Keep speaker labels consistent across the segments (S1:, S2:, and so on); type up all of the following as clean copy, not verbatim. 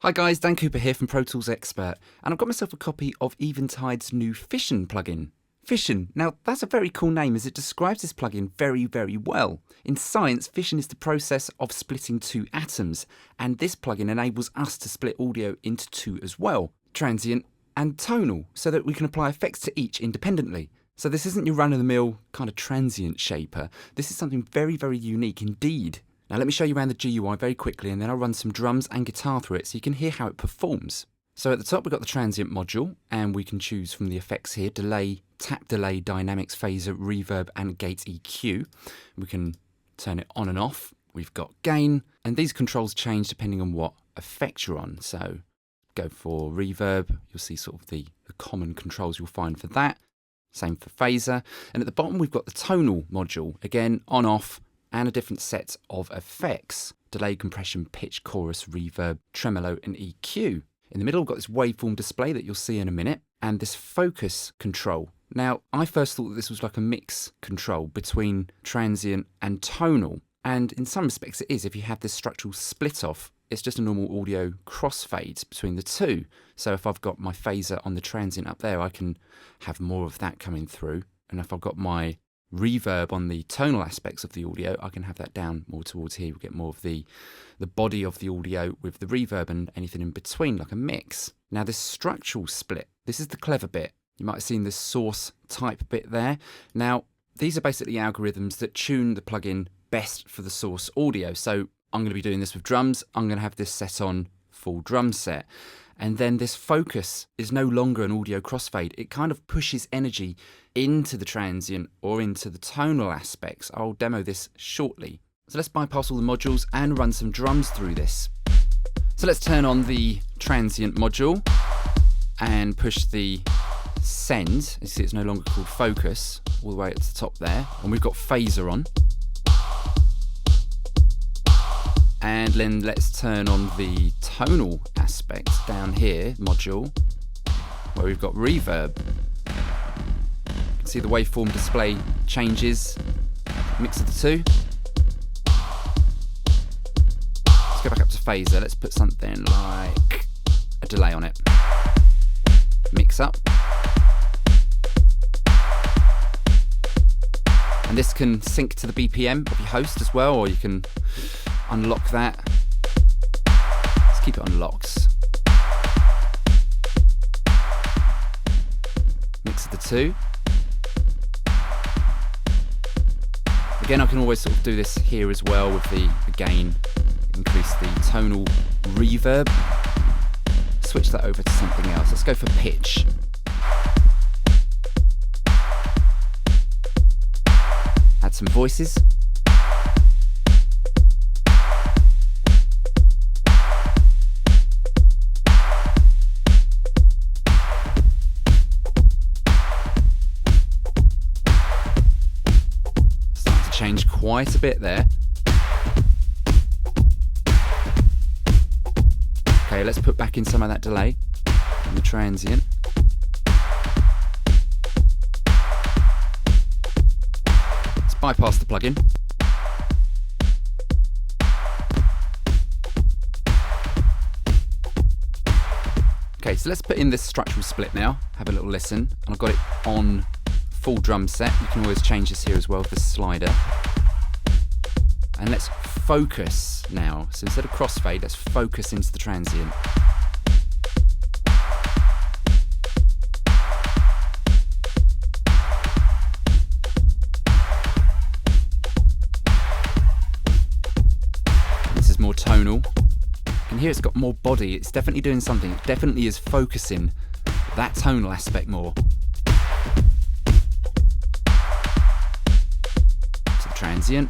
S1: Hi guys, Dan Cooper here from Pro Tools Expert, and I've got myself a copy of Eventide's new Fission plugin. Fission, now that's a very cool name as it describes this plugin very, very well. In science, fission is the process of splitting two atoms, and this plugin enables us to split audio into two as well, transient and tonal, so that we can apply effects to each independently. So this isn't your run-of-the-mill kind of transient shaper. This is something very, very unique indeed. Now let me show you around the GUI very quickly, and then I'll run some drums and guitar through it so you can hear how it performs. So at the top we've got the transient module, and we can choose from the effects here: delay, tap delay, dynamics, phaser, reverb and gate EQ. We can turn it on and off. We've got gain, and these controls change depending on what effect you're on. So go for reverb, you'll see sort of the common controls you'll find for that. Same for phaser. And at the bottom we've got the tonal module, again on off, and a different set of effects: delay, compression, pitch, chorus, reverb, tremolo and EQ. In the middle we've got this waveform display that you'll see in a minute, and this focus control. Now I first thought that this was like a mix control between transient and tonal, and in some respects it is. If you have this structural split off, it's just a normal audio crossfade between the two. So if I've got my phaser on the transient up there, I can have more of that coming through, and if I've got my reverb on the tonal aspects of the audio, I can have that down more towards here. We'll get more of the body of the audio with the reverb and anything in between, like a mix. Now this structural split, this is the clever bit. You might have seen this source type bit there. Now these are basically algorithms that tune the plugin best for the source audio. So I'm going to be doing this with drums. I'm going to have this set on full drum set. And then this focus is no longer an audio crossfade. It kind of pushes energy into the transient or into the tonal aspects. I'll demo this shortly. So let's bypass all the modules and run some drums through this. So let's turn on the transient module and push the send. You see it's no longer called focus, all the way at the top there. And we've got phaser on. And then let's turn on the tonal aspects down here, module, where we've got reverb. You can see the waveform display changes, mix of the two. Let's go back up to phaser. Let's put something like a delay on it. Mix up. And this can sync to the BPM of your host as well, or you can unlock that. Let's keep it on locks. Mix of the two. Again, I can always sort of do this here as well with the gain. Increase the tonal reverb. Switch that over to something else. Let's go for pitch. Add some voices. Change quite a bit there. Okay, let's put back in some of that delay on the transient. Let's bypass the plugin. Okay, so let's put in this structural split now. Have a little listen. And I've got it on full drum set. You can always change this here as well with the slider. And let's focus now. So instead of crossfade, let's focus into the transient. This is more tonal. And here it's got more body. It's definitely doing something. It definitely is focusing that tonal aspect more. Transient.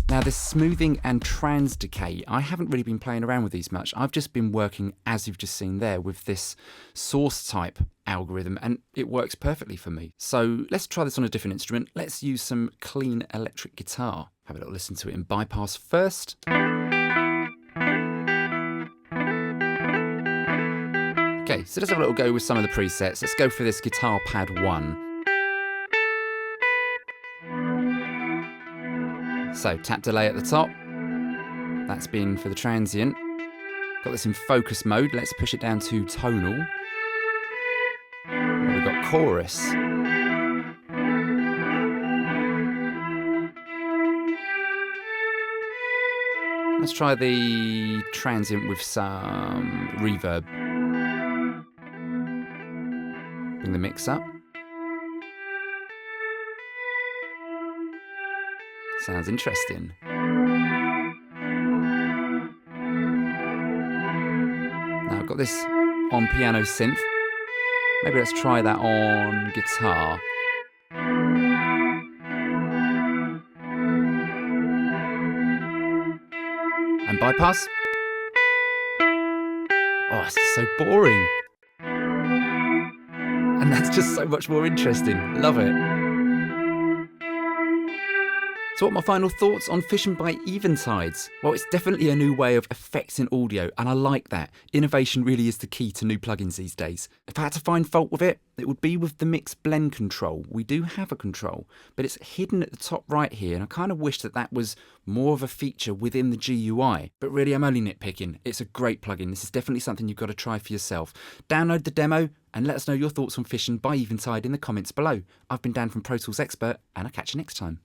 S1: Now this smoothing and trans decay, I haven't really been playing around with these much. I've just been working, as you've just seen there, with this source type algorithm, and it works perfectly for me. So let's try this on a different instrument. Let's use some clean electric guitar. Have a little listen to it in bypass first. Okay, so let's have a little go with some of the presets. Let's go for this guitar pad 1. So tap delay at the top, That's been for the transient. Got this in focus mode. Let's push it down to tonal. We've got chorus. Let's try the transient with some reverb. Bring the mix up. Sounds interesting. Now I've got this on piano synth. Maybe let's try that on guitar. And bypass. Oh, it's just so boring. And that's just so much more interesting. Love it. So what are my final thoughts on Fission by Eventide? Well, it's definitely a new way of affecting audio, and I like that. Innovation really is the key to new plugins these days. If I had to find fault with it, it would be with the mix blend control. We do have a control, but it's hidden at the top right here, and I kind of wish that that was more of a feature within the GUI. But really, I'm only nitpicking. It's a great plugin. This is definitely something you've got to try for yourself. Download the demo and let us know your thoughts on Fission by Eventide in the comments below. I've been Dan from Pro Tools Expert, and I'll catch you next time.